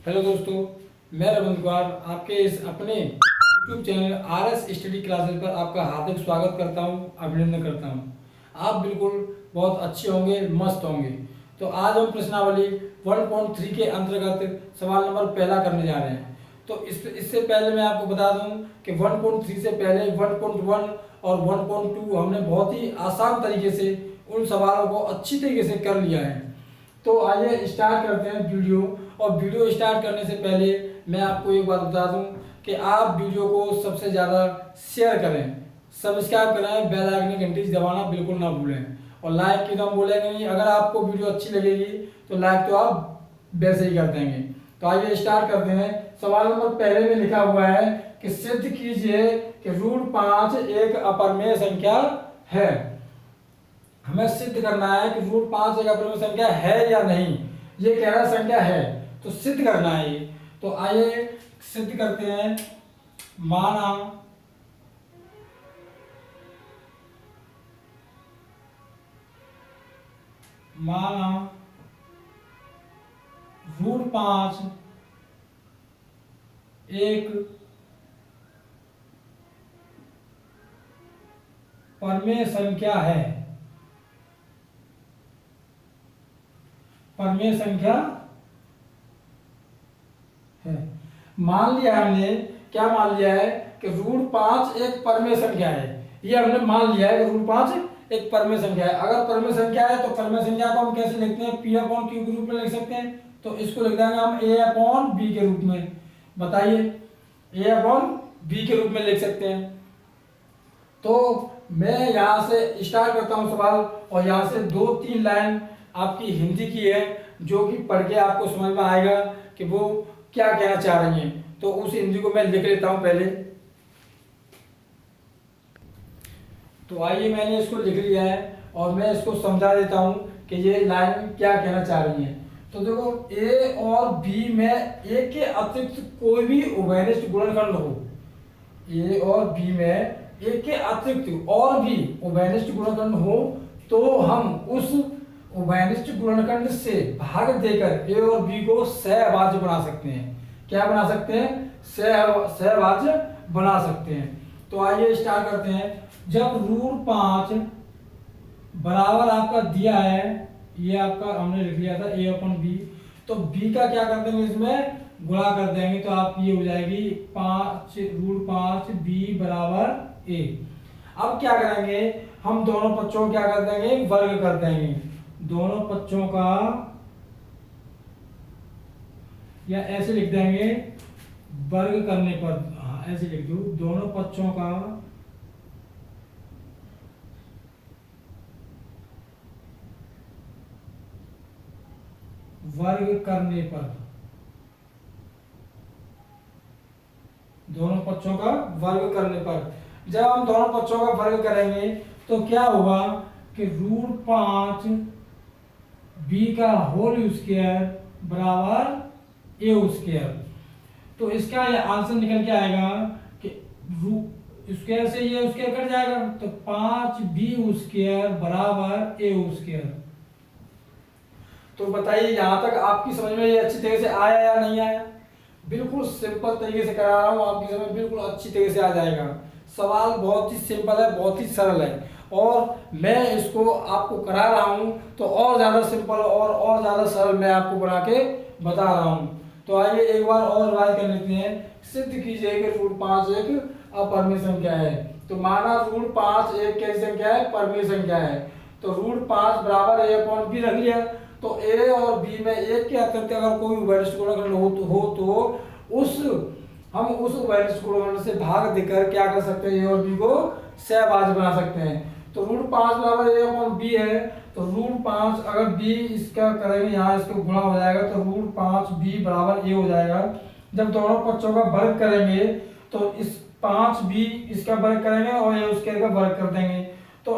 Hello दोस्तों, मैं रविंद्र कुमार आपके इस अपने YouTube channel RS study classes पर आपका हार्दिक स्वागत करता हूं, अभिनंदन करता हूं। आप बिल्कुल बहुत अच्छे होंगे, मस्त होंगे। तो आज हम प्रश्नावली 1.3 के अंतर्गत सवाल नंबर पहला करने जा रहे हैं। तो इससे पहले मैं आपको बता दूं कि 1.3 से पहले 1.1 और 1.2 हमने बहुत ही आसान तरीके से उन सवालों को अच्छी तरीके से कर लिया है। तो आइए स्टार्ट करते हैं वीडियो। और वीडियो स्टार्ट करने से पहले मैं आपको एक बात बता दूं कि आप वीडियो को सबसे ज़्यादा शेयर करें, सब्सक्राइब करें, बेल आइकन की घंटी दबाना बिल्कुल ना भूलें। और लाइक की तो हम बोलेंगे नहीं, अगर आपको वीडियो अच्छी लगेगी तो लाइक तो आप वैसे ही कर देंगे। तो आइए स्टार्ट करते हैं। सवाल नंबर पहले में लिखा हुआ है कि सिद्ध कीजिए कि √5 एक अपरिमेय संख्या है। हमें सिद्ध करना है कि √5 एक अपरिमेय संख्या है या नहीं। ये कह रहा संख्या है तो सिद्ध करना है ये। तो आइए सिद्ध करते हैं। माना √5 एक परिमेय संख्या है। परिमेय संख्या है। मान लिया हमने, क्या मान लिया है कि √5 एक परिमेय संख्या है। ये हमने मान लिया है कि √5 एक परिमेय संख्या है। अगर परिमेय संख्या है तो परिमेय संख्या को हम कैसे लिखते हैं? P/Q के रूप में लिख सकते हैं। तो इसको लिख देंगे हम A/B के रूप में। बताइए, A/B के रूप में लिख सकते हैं। तो मैं यहाँ से स्टार्ट करता हूँ सवाल, और यहाँ से 2-3 लाइन आपकी हिंदी की है जो कि पढ़ के आपको समझ में आएगा कि वो क्या कहना चाह रही हैं। तो उस हिंदी को मैं लिख लेता हूं पहले। तो आइए, मैंने इसको लिख लिया है और मैं इसको समझा देता हूं कि ये लाइन क्या कहना चाह रही है। तो देखो, ए और बी में ए के अतिरिक्त कोई भी उभयनिष्ठ गुणनखंड हो, ए और बी में ए के अतिरिक्त और भी उभयनिष्ठ गुणनखंड हो, तो हम उस उभयनिष्ठ गुणनखंड से भाग देकर ए और बी को सहभाज्य बना सकते हैं। क्या बना सकते हैं? सहभाज्य बना सकते हैं। तो आइए स्टार्ट करते हैं। जब √5 बराबर आपका दिया है, ये आपका हमने लिख लिया था A/B, तो B का क्या कर देंगे? इसमें गुणा कर देंगे तो आपकी ये हो जाएगी √5 B बराबर A। अब क्या करेंगे? हम दोनों पक्षों क्या कर देंगे? वर्ग कर देंगे। दोनों पक्षों का, या ऐसे लिख देंगे वर्ग करने पर, ऐसे लिख दो, दोनों पक्षों का वर्ग करने पर, दोनों पक्षों का वर्ग करने पर, जब हम दोनों पक्षों का वर्ग करेंगे तो क्या होगा कि √5 B का होल स्क्वायर बराबर A²। तो इसका ये आंसर निकल के आएगा कि स्क्वायर से ये स्क्वायर कट जाएगा, तो 5B² बराबर A²। तो बताइए, यहां तक आपकी समझ में ये अच्छी तरीके से आया या नहीं आया? बिल्कुल सिंपल तरीके से करा रहा हूं, आपकी समझ बिल्कुल अच्छी तरीके से आ जाएगा। सवाल बहुत ही सिंपल है, बहुत ही सरल है, और मैं इसको आपको करा रहा हूं तो और ज़्यादा सिंपल और ज़्यादा सरल मैं आपको बना के बता रहा हूं। तो आइए एक बार और रिवाइज कर लेते हैं। सिद्ध कीजिए कि √5 एक अपरिमेय संख्या है। तो माना √5 एक कैसी संख्या है? परिमेय संख्या है। तो √5 बराबर A/B रख लिया। तो A और B में एक के अतिरिक्त अगर कोई उभयनिष्ठ गुणनखंड हो तो हम उस उभयनिष्ठ गुणनखंड से भाग देकर क्या कर सकते हैं? A और B को सहभाज्य बना सकते हैं। तो √5 बराबर A/B है। तो √5 अगर B इसका करेंगे, यहाँ इसको गुणा हो जाएगा, तो √5B बराबर A हो जाएगा। जब दोनों पक्षों का वर्ग करेंगे तो इस 5B इसका वर्ग करेंगे और A² का वर्ग कर देंगे, तो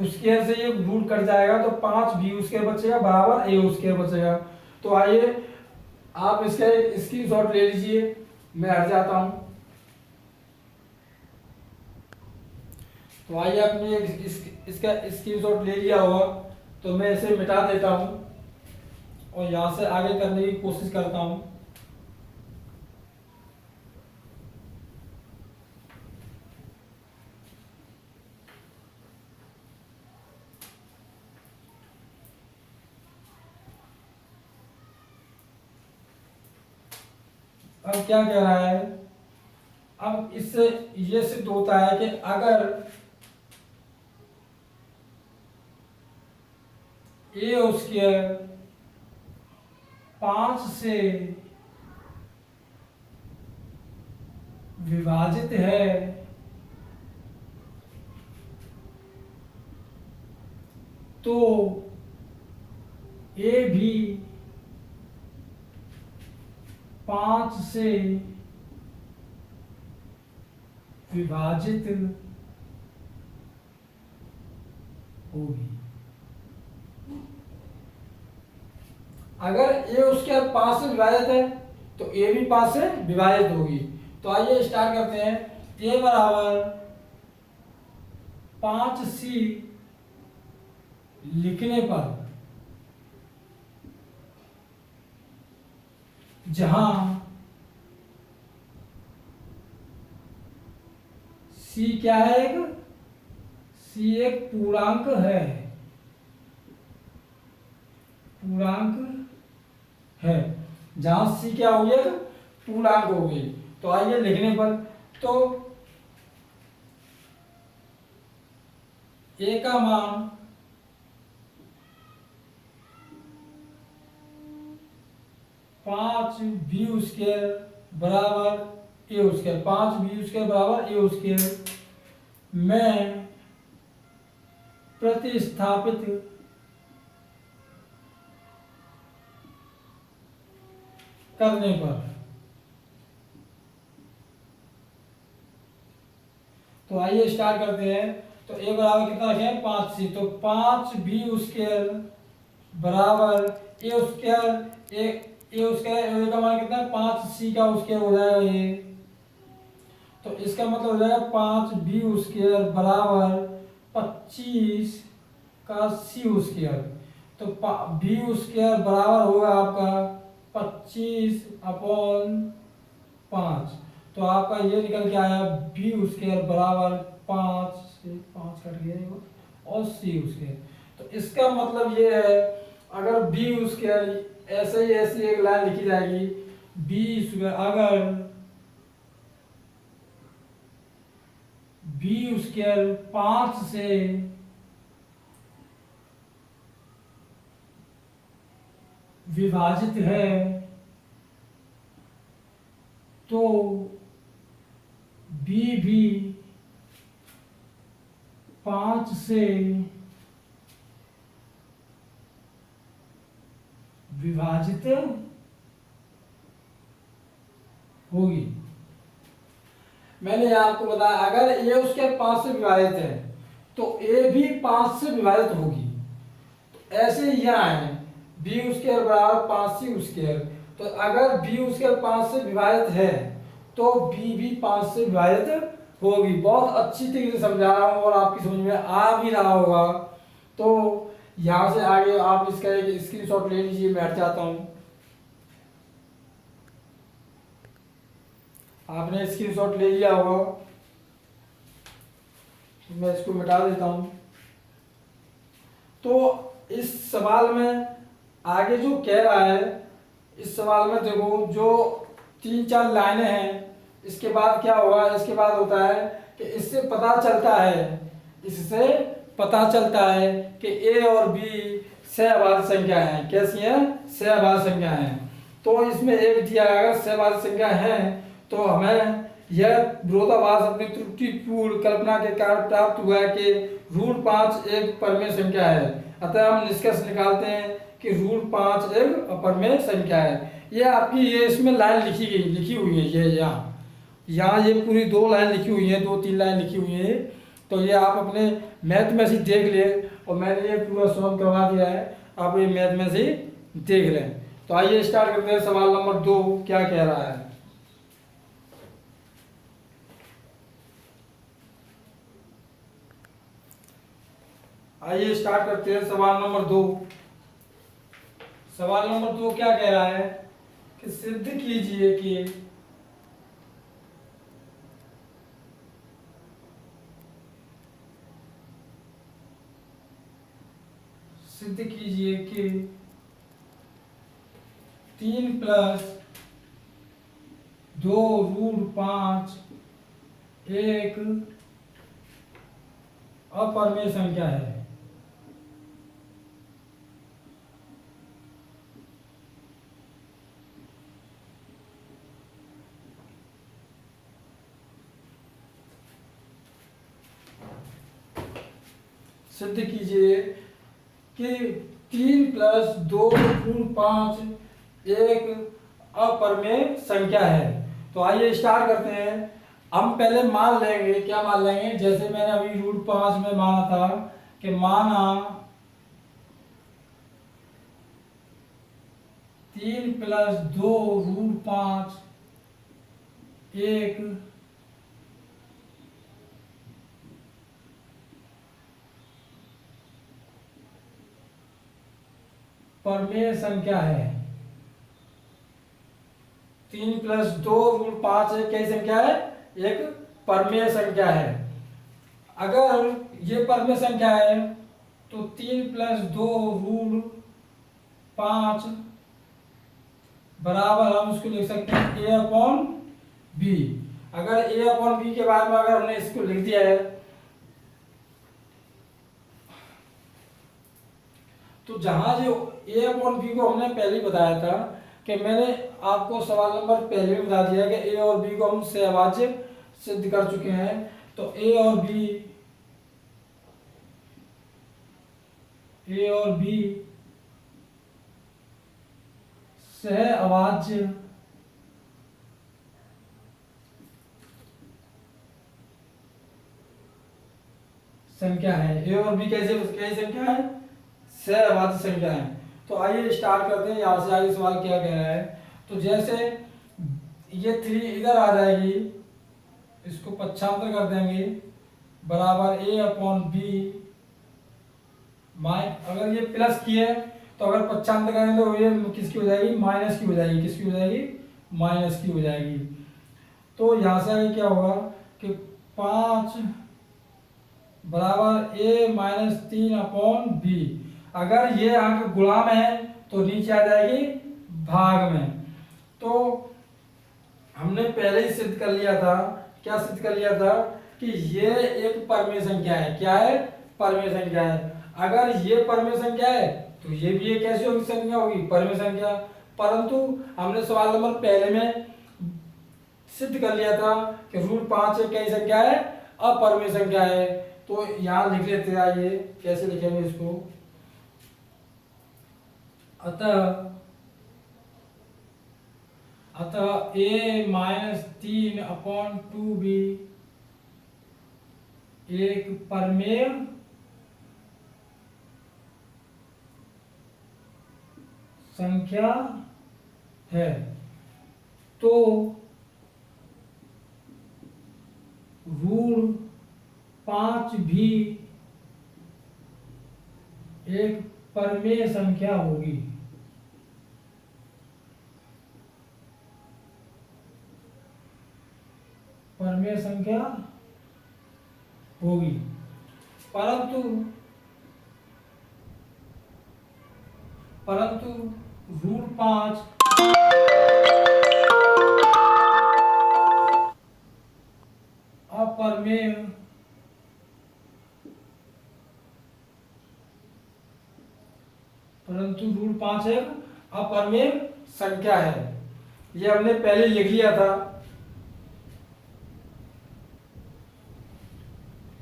स्क्वायर से ये रूट कट जाएगा, तो 5B² बचेगा बराबर A² बचेगा। तो आइए आप इसका एक स्क्रीनशॉट ले लीजिए, मैं हट जाता हूं। तो आइए, आपने इसका स्क्रीनशॉट ले लिया होगा, तो मैं इसे मिटा देता हूं और यहाँ से आगे करने की कोशिश करता हूं। अब क्या कह रहा है, अब इससे ये सिद्ध होता है कि अगर ए स्क्वायर 5 से विभाजित है तो ए भी 5 से विभाजित होगी। अगर ए उसके 5 से विभाजित है तो ए भी 5 से विभाजित होगी। तो आइए स्टार्ट करते हैं। ए बराबर 5c लिखने पर जहां c क्या है, c एक पूर्णांक है, जहां c क्या हो गया, पूर्णांक हो गई। तो आइए लिखने पर, तो a का मान 5b स्क्वायर बराबर ए स्क्वायर, 5b स्क्वायर बराबर ए स्क्वायर में प्रतिस्थापित करने पर, तो आइए स्टार्ट करते हैं। तो ए बराबर कितना रखें, 5c, तो 5b स्क्वायर बराबर ए स्क्वायर, ए स्क्वायर का मान कितना है, 5c का स्क्वायर हो जाएगा ये। तो इसका मतलब हो जाएगा 5b स्क्वायर बराबर 25 का c स्क्वायर। तो b स्क्वायर बराबर होगा आपका 25/5। तो आपका ये निकल के आया b स्क्वायर बराबर 5 से 5 कट गया और c स्क्वायर। तो इसका मतलब ये है, अगर b स्क्वायर ऐसे ही ऐसी एक लाइन लिखी जाएगी, b स्क्वायर अगर b स्क्वायर 5 से विभाजित है तो b भी 5 से विभाजित होगी। मैंने आपको बताया अगर ए उसके 5 से विभाजित है तो ए भी 5 से विभाजित होगी। तो ऐसे यहाँ है बी स्क्वायर बराबर 5c स्क्वायर, तो अगर बी स्क्वायर 5 से विभाजित है तो बी भी 5 से विभाजित होगी। बहुत अच्छी तरीके से समझा रहा हूँ और आपकी समझ में आ भी रहा होगा। तो यहाँ से आगे आप इसका एक स्क्रीनशॉट ले लीजिए, मैं हट जाता हूँ। आपने स्क्रीनशॉट ले लिया होगा, मैं इसको मिटा देता हूँ। तो इस सवाल में आगे जो कह रहा है, इस सवाल में देखो जो 3-4 लाइनें हैं, इसके बाद क्या होगा, इसके बाद होता है कि इससे पता चलता है कि ए और बी सहभाज्य संख्या हैं। कैसी हैं? सहभाज्य संख्या हैं। तो इसमें एक दिया अगर सहभाज्य संख्या है तो हमें यह विरोधाभास अपनी त्रुटिपूर्ण कल्पना के कारण प्राप्त हुआ है कि √5 एक परमेय संख्या है। अतः हम निष्कर्ष निकालते हैं कि √5 एक अपरमेय संख्या है। ये आपकी ये इसमें लाइन लिखी हुई है, ये यहाँ ये पूरी 2 लाइन लिखी हुई है, 2-3 लाइन लिखी हुई है। तो ये आप अपने मैथ में से देख लें, और मैंने ये पूरा सॉल्व करवा दिया है, आप ये मैथ में से देख लें। तो आइए स्टार्ट करते हैं। सवाल नंबर 2 क्या कह रहा है। आइए स्टार्ट करते हैं सवाल नंबर 2। सवाल नंबर 2 क्या कह रहा है कि सिद्ध कीजिए कि सिद्ध कीजिए कि 3 + 2√5 एक अपरिमेय संख्या है। सिद्ध कीजिए कि 3 + 2√5 एक अपरिमेय संख्या है। तो आइए स्टार्ट करते हैं। हम पहले मान लेंगे, क्या मान लेंगे, जैसे मैंने अभी √5 में माना था कि माना 3 + 2√5 एक परमेय संख्या है। 3 + 2√5 एक कैसी संख्या है? एक परमेय संख्या है। अगर ये परमेय संख्या है तो 3 + 2√5 बराबर हम उसको लिख सकते हैं a/b। अगर a/b के बारे में अगर हमने इसको लिख दिया है तो जहां जो a/b को हमने पहले ही बताया था कि मैंने आपको सवाल नंबर पहले भी बता दिया कि a और b को हम सहभाज्य सिद्ध कर चुके हैं। तो a और b सहअभाज्य संख्या है। a और b कैसी संख्या है? सहअभाज्य संख्या है। तो आइए स्टार्ट करते हैं। यहाँ से आगे सवाल क्या कह रहा है। तो जैसे ये 3 इधर आ जाएगी, इसको पक्षांतर कर देंगे बराबर a/b। अगर ये प्लस की है तो अगर पक्षांतर करेंगे तो ये किसकी हो जाएगी? माइनस की हो जाएगी। किसकी हो जाएगी? माइनस की हो जाएगी। तो यहाँ से आगे क्या होगा कि 5 बराबर a-3/b। अगर ये आगे गुणाम है तो नीचे आ जाएगी भाग में। तो हमने पहले ही सिद्ध कर लिया था, क्या सिद्ध कर लिया था कि ये एक परमेय संख्या है। क्या है? परमेय संख्या है। अगर ये परमेय संख्या है तो ये भी एक कैसी होगी? संख्या होगी, परमेय संख्या। परंतु हमने सवाल नंबर पहले में सिद्ध कर लिया था कि √5 एक कैसी संख्या है? अपरमेय संख्या है। तो यहाँ लिख लेते हैं। आइए कैसे लिखेंगे इसको। अतः a-3/2b एक परमेय संख्या है। तो √5 भी एक परमेय संख्या होगी। परमेय संख्या होगी। परंतु √5 अपरमेय √5 एक अपरमेय संख्या है। ये हमने पहले लिख लिया था।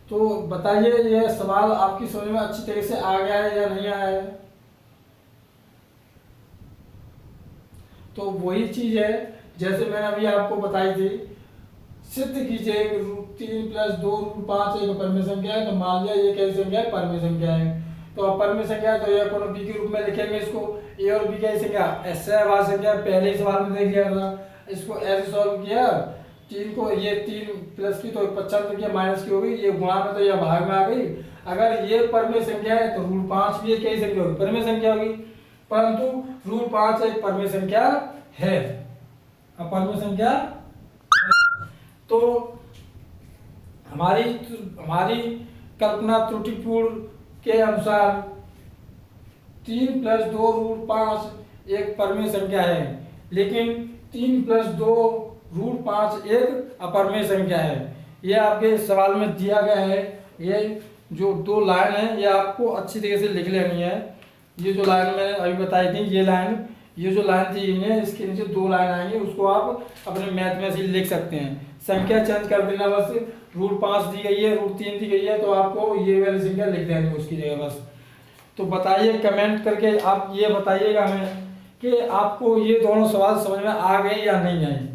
तो बताइए ये सवाल आपकी समझ में अच्छी तरह से आ गया है या नहीं आया है? तो वही चीज है जैसे मैंने अभी आपको बताई थी। सिद्ध कीजिए 3 + 2√5 एक परमेय संख्या है। तो मान लिया ये कैसी संख्या है? परमेय संख्या है। तो अपरमेय संख्या है तो ये अपन b के रूप में लिखेंगे इसको। a और b कैसी संख्या? सहअभाज्य संख्या। पहले ही सवाल में देख लिया था। इसको ऐसे सॉल्व किया, 3 को ये 3 प्लस की तो पक्षांतर किया, माइनस की हो गई, ये गुणा में तो ये भाग में आ गई। अगर ये परमेय संख्या है तो √5 भी एक कैसी संख्या होगी? परमेय संख्या होगी। परंतु √5 एक परमेय संख्या है, अपरमेय संख्या। तो हमारी कल्पना त्रुटिपूर्ण के अनुसार 3 + 2√5 एक परमेय संख्या है। लेकिन 3 + 2 रूट 5 एक अपरमेय संख्या है। ये आपके सवाल में दिया गया है। ये जो 2 लाइन है ये आपको अच्छी तरीके से लिख लेनी है। ये जो लाइन मैंने अभी बताई थी, ये जो लाइन थी इन्हें, इसके नीचे 2 लाइन आएंगे, उसको आप अपने मैथ में से लिख सकते हैं। संख्या चेंज कर देना बस। रूट 5 दी गई है, रूट 3 दी गई है, तो आपको ये वाली संख्या लिख देनी है उसकी जगह बस। तो बताइए कमेंट करके, आप ये बताइएगा हमें कि आपको ये दोनों सवाल समझ में आ गए या नहीं आए।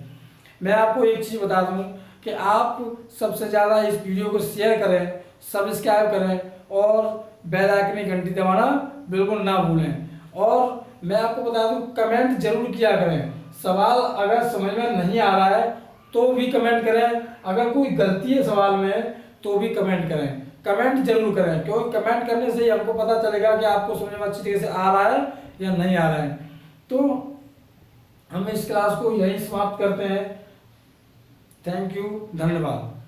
मैं आपको एक चीज़ बता दूं कि आप सबसे ज़्यादा इस वीडियो को शेयर करें, सब्सक्राइब करें और बेल आइकन की घंटी दबाना बिल्कुल ना भूलें। और मैं आपको बता दूं, कमेंट जरूर किया करें। सवाल अगर समझ में नहीं आ रहा है तो भी कमेंट करें, अगर कोई गलती है सवाल में तो भी कमेंट करें। कमेंट जरूर करें, क्योंकि कमेंट करने से ही हमको पता चलेगा कि आपको समझ में अच्छी तरीके से आ रहा है या नहीं आ रहा है। तो हम इस क्लास को यहीं समाप्त करते हैं। थैंक यू, धन्यवाद।